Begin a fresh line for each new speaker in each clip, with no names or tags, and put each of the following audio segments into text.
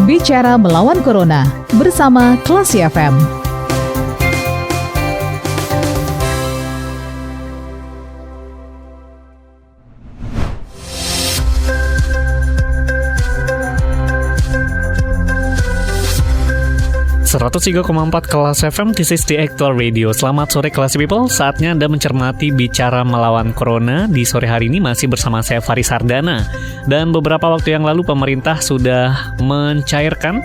Bicara melawan Corona bersama Classy FM.
103,4 Kelas FM, this is the actual radio. Selamat sore Classy People, saatnya Anda mencermati Bicara Melawan Corona. Di sore hari ini masih bersama saya Faris Sardana. Dan beberapa waktu yang lalu pemerintah sudah mencairkan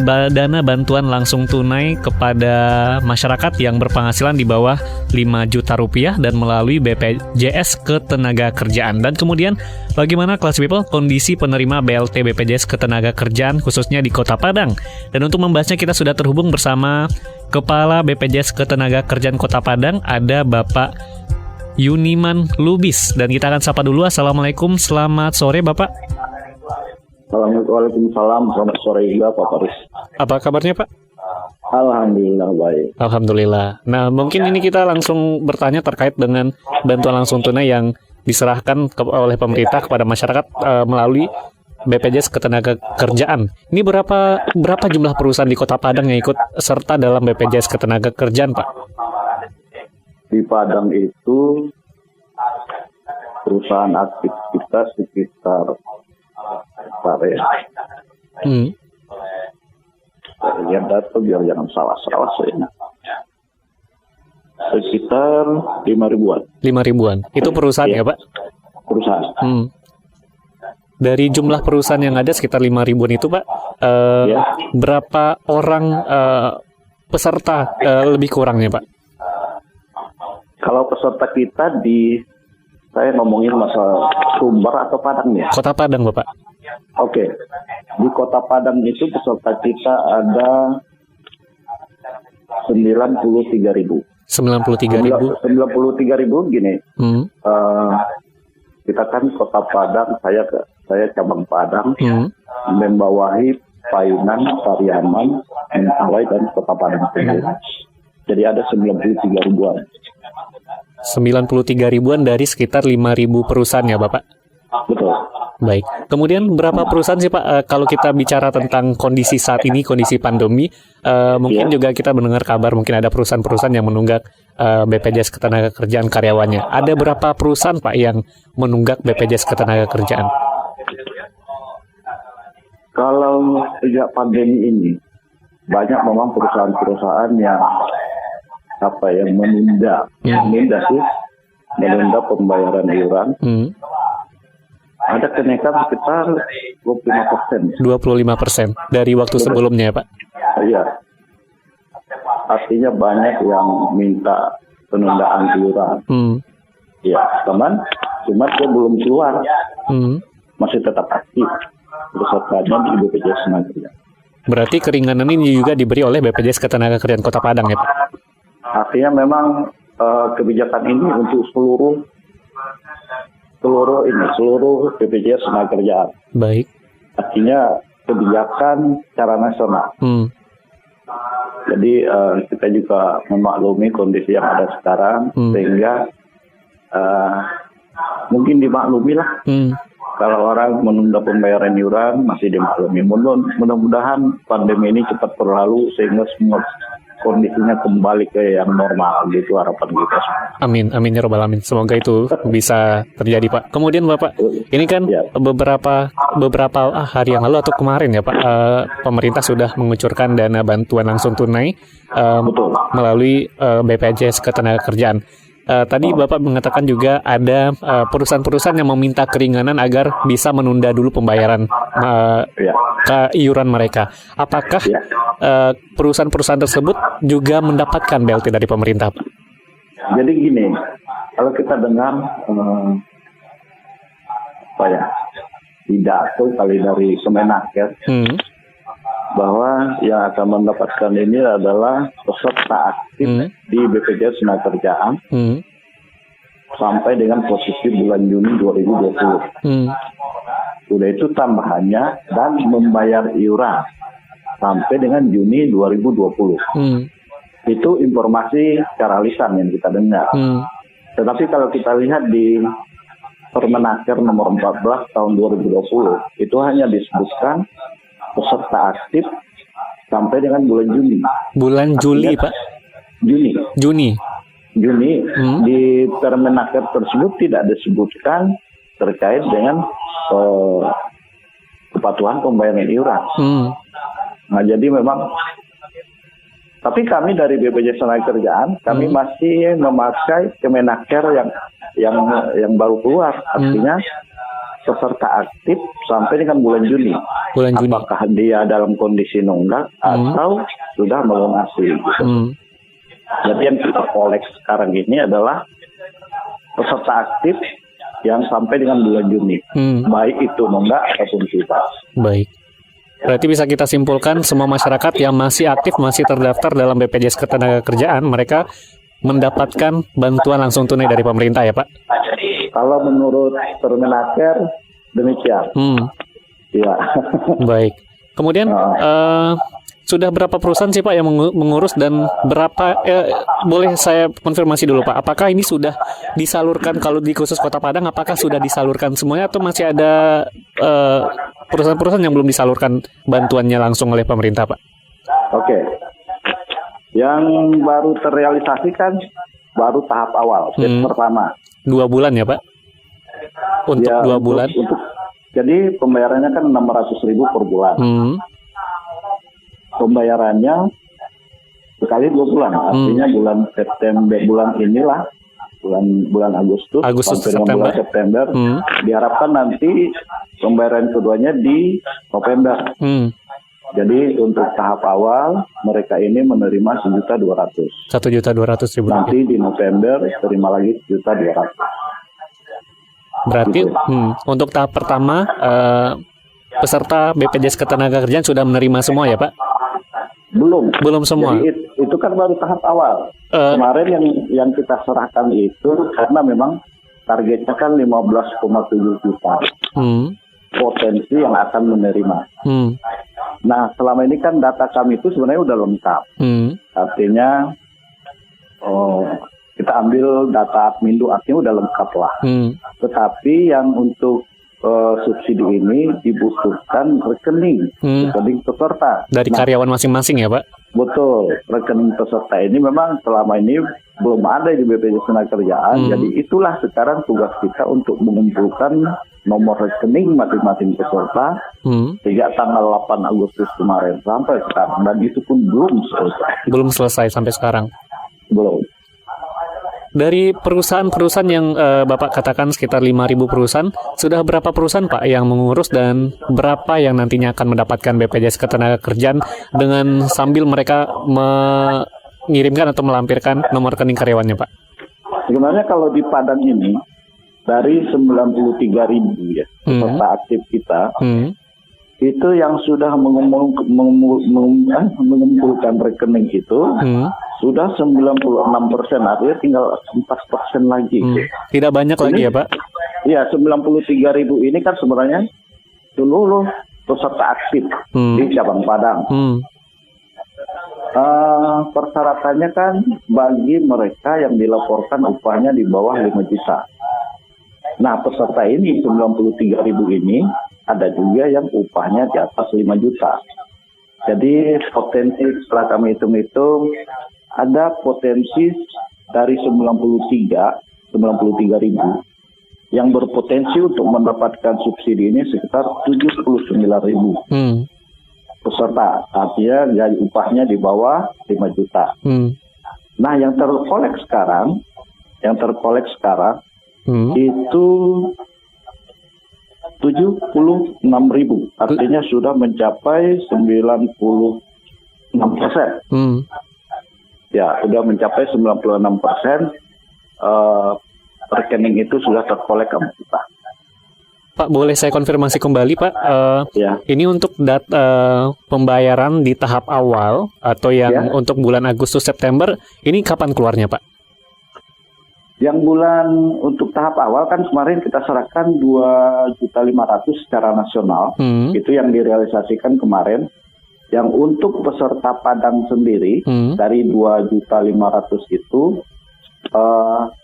dana bantuan langsung tunai kepada masyarakat yang berpenghasilan di bawah 5 juta rupiah dan melalui BPJS Ketenagakerjaan. Dan kemudian bagaimana Classy People kondisi penerima BLT BPJS Ketenagakerjaan khususnya di Kota Padang. Dan untuk membahasnya kita sudah terhubung bersama Kepala BPJS Ketenagakerjaan Kota Padang, ada Bapak Yuniman Lubis. Dan kita akan sapa dulu. Assalamualaikum, selamat sore Bapak.
Waalaikumsalam, selamat sore juga Pak Faris.
Apa kabarnya Pak?
Alhamdulillah baik.
Alhamdulillah. Nah mungkin ini kita langsung bertanya terkait dengan bantuan langsung tunai yang diserahkan oleh pemerintah kepada masyarakat melalui BPJS Ketenagakerjaan. Ini berapa jumlah perusahaan di Kota Padang yang ikut serta dalam BPJS Ketenagakerjaan, Pak?
Di Padang itu perusahaan aktif kita sekitar lihat data biar jangan salah saya. Sekitar 5.000-an.
5.000-an. Itu perusahaan ya, Pak?
Perusahaan.
Dari jumlah perusahaan yang ada sekitar 5.000-an itu, Pak, berapa orang peserta lebih kurangnya, Pak?
Kalau peserta kita saya ngomongin masalah Sumber atau Padang ya?
Kota Padang, Bapak.
Oke. Di Kota Padang itu peserta kita ada 93.000.
93.000
gini. Kita kan Kota Padang, saya cabang Padang, membawahi Payunan, Pariaman, Mentawai dan Kota Padang sendiri. Jadi ada 93.000-an.
93.000-an dari sekitar 5.000 perusahaan ya Bapak?
Betul.
Baik. Kemudian berapa perusahaan sih Pak, kalau kita bicara tentang kondisi saat ini, kondisi pandemi, mungkin juga kita mendengar kabar mungkin ada perusahaan-perusahaan yang menunggak BPJS Ketenagakerjaan karyawannya. Ada berapa perusahaan Pak yang menunggak BPJS Ketenagakerjaan?
Kalau sejak pandemi ini, banyak memang perusahaan-perusahaan yang menunda pembayaran iuran. Ada kenaikan sekitar 25%.
25% dari waktu sebelumnya ya Pak?
Iya. Artinya banyak yang minta penundaan iuran. Ya, cuma dia belum keluar. Masih tetap aktif pesertanya di BPJS Ketenagakerjaan. Berarti
keringanan ini juga diberi oleh BPJS Ketenagakerjaan Kota Padang ya Pak?
Artinya memang kebijakan ini untuk seluruh BPJS Ketenagakerjaan. Baik. Artinya kebijakan secara nasional. Jadi kita juga memaklumi kondisi yang ada sekarang, sehingga mungkin dimaklumi lah. Kalau orang menunda pembayaran iuran masih dimaklumi. Mudah-mudahan pandemi ini cepat berlalu sehingga semua kondisinya kembali ke yang normal, gitu harapan kita.
Amin ya robbal alamin. Semoga itu bisa terjadi Pak. Kemudian Bapak, ini kan beberapa hari yang lalu atau kemarin ya Pak, pemerintah sudah mengucurkan dana bantuan langsung tunai melalui BPJS Ketenagakerjaan. Tadi Bapak mengatakan juga ada perusahaan-perusahaan yang meminta keringanan agar bisa menunda dulu pembayaran ke iuran mereka. Apakah perusahaan-perusahaan tersebut juga mendapatkan BLT dari pemerintah, Pak?
Jadi gini, kalau kita dengar pidato kali dari Kemenaker, bahwa yang akan mendapatkan ini adalah peserta aktif di BPJS Ketenagakerjaan sampai dengan posisi bulan Juni 2020. Sudah itu tambahannya dan membayar iuran sampai dengan Juni 2020. Itu informasi secara lisan yang kita dengar. Tetapi kalau kita lihat di Permenaker nomor 14 tahun 2020, itu hanya disebutkan peserta aktif sampai dengan bulan Juni.
Bulan Juli, Pak?
Juni. Di Permenaker tersebut tidak disebutkan terkait dengan kepatuhan pembayaran iuran. Nah, jadi memang, tapi kami dari BPJS Ketenagakerjaan kami masih memakai Kemenaker yang baru keluar, artinya peserta aktif sampai dengan bulan Juni. Apakah dia dalam kondisi nunggak atau sudah melunasi gitu. Jadi yang kita kolek sekarang ini adalah peserta aktif yang sampai dengan bulan Juni, baik itu nunggak ataupun tidak.
Baik. Berarti bisa kita simpulkan semua masyarakat yang masih aktif, masih terdaftar dalam BPJS Ketenagakerjaan, mereka mendapatkan bantuan langsung tunai dari pemerintah ya, Pak?
Kalau menurut Permenaker demikian. Ya.
Baik. Kemudian sudah berapa perusahaan sih Pak yang mengurus dan berapa? Boleh saya konfirmasi dulu Pak, apakah ini sudah disalurkan kalau di khusus Kota Padang? Apakah sudah disalurkan semuanya atau masih ada perusahaan-perusahaan yang belum disalurkan bantuannya langsung oleh pemerintah Pak?
Oke. Yang baru terrealisasikan baru tahap awal, pertama. 2
bulan ya Pak? Untuk ya, 2 bulan?
Jadi pembayarannya kan 600.000 per bulan. Pembayarannya sekali 2 bulan, artinya bulan September, bulan inilah, bulan Agustus sampai dengan bulan September. Diharapkan nanti pembayaran keduanya di November. Jadi untuk tahap awal mereka ini menerima 1.200.000.
1.200.000.
Nanti di November terima lagi 1.200.000.
Berarti untuk tahap pertama peserta BPJS Ketenagakerjaan sudah menerima semua ya Pak? Belum semua.
Jadi itu kan baru tahap awal. Kemarin yang kita serahkan itu karena memang targetnya kan 15,7 juta. Potensi yang akan menerima. Nah, selama ini kan data kami itu sebenarnya udah lengkap. Artinya kita ambil data Admindu, artinya udah lengkap lah. Tetapi yang untuk subsidi ini dibutuhkan rekening peserta.
Dari karyawan masing-masing ya Pak?
Betul, rekening peserta ini memang selama ini belum ada di BPJS Ketenagakerjaan. Jadi itulah sekarang tugas kita untuk mengumpulkan nomor rekening masing-masing peserta sejak tanggal 8 Agustus kemarin sampai sekarang, dan itu pun belum selesai
sampai sekarang.
Belum.
Dari perusahaan-perusahaan yang Bapak katakan sekitar 5.000 perusahaan, sudah berapa perusahaan Pak yang mengurus dan berapa yang nantinya akan mendapatkan BPJS Ketenagakerjaan dengan sambil mereka mengirimkan atau melampirkan nomor rekening karyawannya Pak?
Sebenarnya kalau di Padang ini dari 93.000 ya peserta aktif kita, itu yang sudah mengumpulkan rekening itu sudah 96%, artinya tinggal 4% lagi.
Tidak banyak lagi ya Pak?
Iya, 93.000 ini kan sebenarnya seluruh peserta aktif di cabang Padang. Persyaratannya kan bagi mereka yang dilaporkan upahnya di bawah 5 juta. Nah, peserta ini 93.000 ini ada juga yang upahnya di atas 5 juta. Jadi potensi setelah kami hitung-hitung ada potensi dari 93.000 yang berpotensi untuk mendapatkan subsidi ini sekitar 79.000 peserta. Artinya gaji upahnya di bawah 5 juta. Nah, yang terkolek sekarang itu 76.000, artinya sudah mencapai 96%. Ya, sudah mencapai 96%. Rekening itu sudah terkolek ke kita.
Pak, boleh saya konfirmasi kembali Pak?
Ya.
Ini untuk data pembayaran di tahap awal atau yang untuk bulan Agustus September, ini kapan keluarnya Pak?
Yang bulan untuk tahap awal kan kemarin kita serahkan 2.500.000 secara nasional. Itu yang direalisasikan kemarin. Yang untuk peserta Padang sendiri dari 2.500.000 itu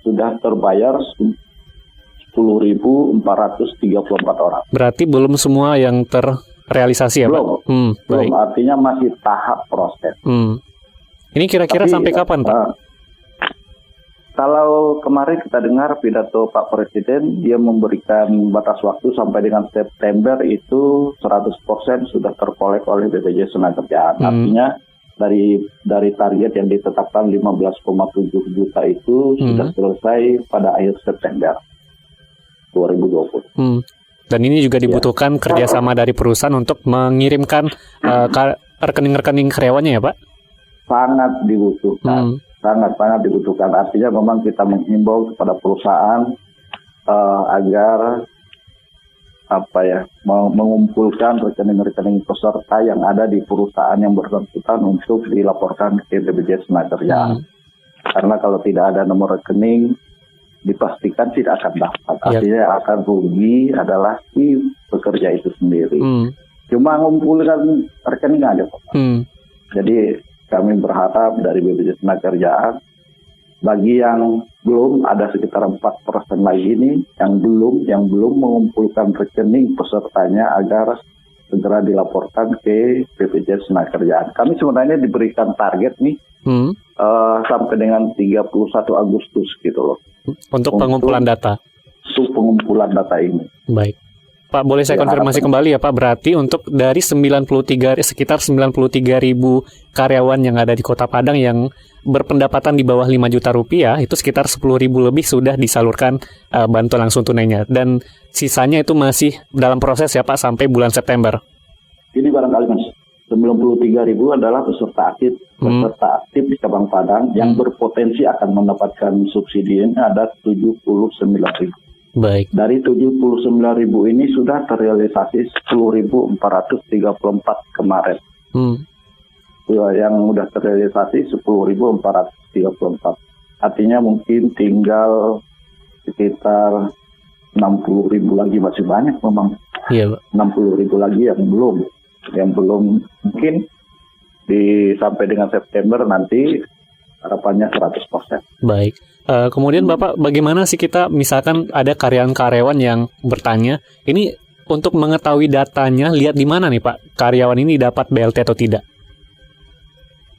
sudah terbayar 10.434 orang.
Berarti belum semua yang realisasi ya Pak?
Belum, artinya masih tahap proses.
Ini kira-kira sampai kapan Pak?
Kalau kemarin kita dengar pidato Pak Presiden, dia memberikan batas waktu sampai dengan September itu 100% sudah terkolek oleh BPJS Tenagakerjaan. Artinya dari target yang ditetapkan 15,7 juta itu sudah selesai pada akhir September 2020.
Dan ini juga dibutuhkan kerjasama dari perusahaan untuk mengirimkan rekening-rekening karyawannya ya Pak?
Sangat dibutuhkan. Sangat dibutuhkan. Artinya memang kita menghimbau kepada perusahaan agar mengumpulkan rekening-rekening peserta yang ada di perusahaan yang bersangkutan untuk dilaporkan ke BPJS Tenagakerjaan. Karena kalau tidak ada nomor rekening, dipastikan tidak akan dapat. Artinya yang akan rugi adalah si pekerja itu sendiri. Cuma mengumpulkan rekening aja Pak. Jadi kami berharap dari BPJS Tenagakerjaan, bagi yang belum ada sekitar 4% lagi nih yang belum mengumpulkan rekening pesertanya agar segera dilaporkan ke BPJS Tenagakerjaan. Kami sebenarnya diberikan target nih sampai dengan 31 Agustus gitu loh.
Untuk pengumpulan data.
Untuk pengumpulan data ini.
Baik. Pak, boleh saya konfirmasi kembali ya Pak, berarti untuk dari sekitar 93 ribu karyawan yang ada di Kota Padang yang berpendapatan di bawah 5 juta rupiah, itu sekitar 10 ribu lebih sudah disalurkan bantuan langsung tunainya. Dan sisanya itu masih dalam proses ya Pak sampai bulan September. Ini
barangkali Mas, 93 ribu adalah peserta aktif di Cabang Padang yang berpotensi akan mendapatkan subsidi ini ada 79 ribu.
Baik.
Dari 79.000 ini sudah terrealisasi 10.434 kemarin. Yang sudah terrealisasi 10.434. Artinya mungkin tinggal sekitar 60.000 lagi, masih banyak memang.
Iya,
60.000 lagi yang belum mungkin sampai dengan September nanti harapannya 100%.
Baik. Kemudian Bapak, bagaimana sih kita misalkan ada karyawan-karyawan yang bertanya, ini untuk mengetahui datanya, lihat di mana nih Pak, karyawan ini dapat BLT atau tidak?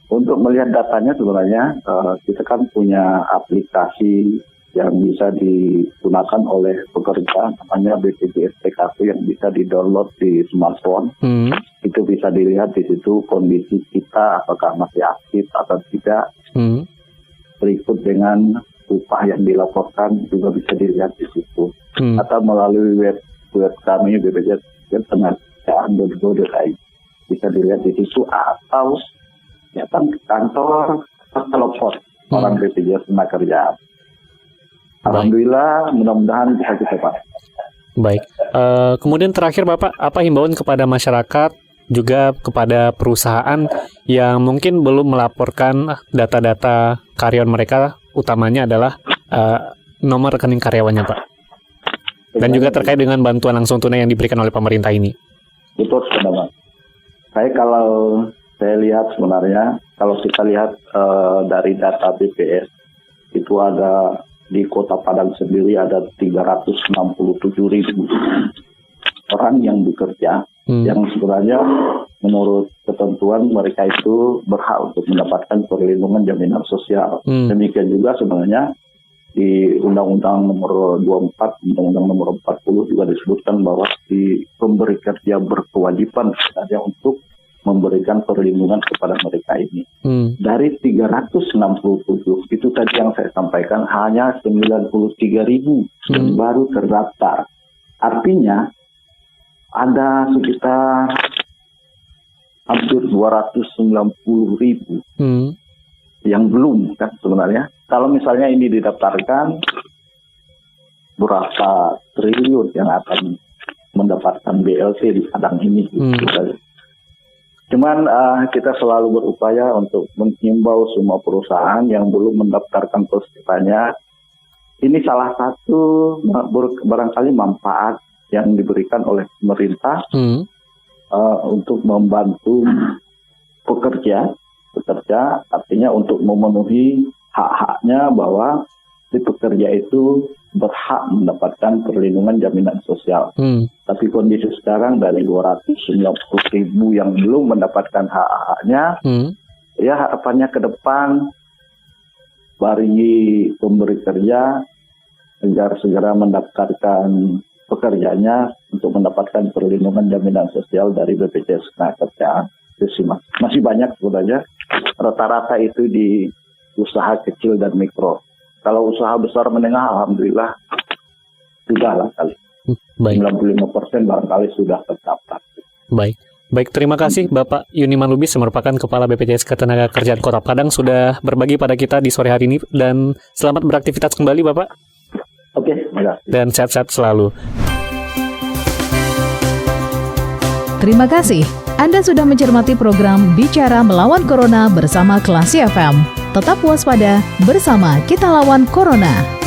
Untuk melihat datanya sebenarnya kita kan punya aplikasi yang bisa digunakan oleh pekerja, namanya BPJS PKP yang bisa di-download di smartphone. Itu bisa dilihat di situ kondisi kita, apakah masih aktif atau tidak. Berikut dengan upah yang dilaporkan juga bisa dilihat di situ. Atau melalui web kami BPJS Tenagakerjaan.go.id bisa dilihat di situ, atau datang ke kantor telepon orang BPJS Tenagakerjaan. Alhamdulillah, mudah-mudahan bisa kita pakai.
Baik. Kemudian terakhir Bapak, apa himbauan kepada masyarakat juga kepada perusahaan yang mungkin belum melaporkan data-data karyawan mereka, utamanya adalah nomor rekening karyawannya Pak? Dan juga terkait dengan bantuan langsung tunai yang diberikan oleh pemerintah ini.
Betul, sebenarnya. Saya lihat sebenarnya, kalau kita lihat dari data BPS, itu ada di Kota Padang sendiri ada 367.000 orang yang bekerja, yang sebenarnya menurut ketentuan mereka itu berhak untuk mendapatkan perlindungan jaminan sosial. Demikian juga sebenarnya di Undang-Undang Nomor 24, Undang-Undang Nomor 40 juga disebutkan bahwa si pemberi kerja berkewajiban sebenarnya untuk memberikan perlindungan kepada mereka ini. Dari 367 itu tadi yang saya sampaikan hanya 93.000 yang baru terdaftar. Artinya ada sekitar hampir 290.000 yang belum kan sebenarnya. Kalau misalnya ini didaftarkan, berapa triliun yang akan mendapatkan BLT di Padang ini. Cuman kita selalu berupaya untuk menghimbau semua perusahaan yang belum mendaftarkan pesertanya. Ini salah satu barangkali manfaat yang diberikan oleh pemerintah untuk membantu pekerja, artinya untuk memenuhi hak-haknya bahwa si pekerja itu berhak mendapatkan perlindungan jaminan sosial. Tapi kondisi sekarang dari 290.000 yang belum mendapatkan hak-haknya, ya harapannya ke depan bagi pemberi kerja agar segera mendaftarkan pekerjanya untuk mendapatkan perlindungan jaminan sosial dari BPJS Ketenagakerjaan. Itu sih masih banyak sebenarnya. Rata-rata itu di usaha kecil dan mikro. Kalau usaha besar menengah, alhamdulillah sudah lah kali. 95% barangkali sudah terdaftar.
Baik, terima kasih Bapak Yuniman Lubis yang merupakan Kepala BPJS Ketenagakerjaan Kota Padang sudah berbagi pada kita di sore hari ini, dan selamat beraktivitas kembali Bapak.
Oke, terima kasih.
Dan sehat-sehat selalu.
Terima kasih. Anda sudah mencermati program Bicara Melawan Corona bersama Klasi FM. Tetap waspada, bersama kita lawan Corona.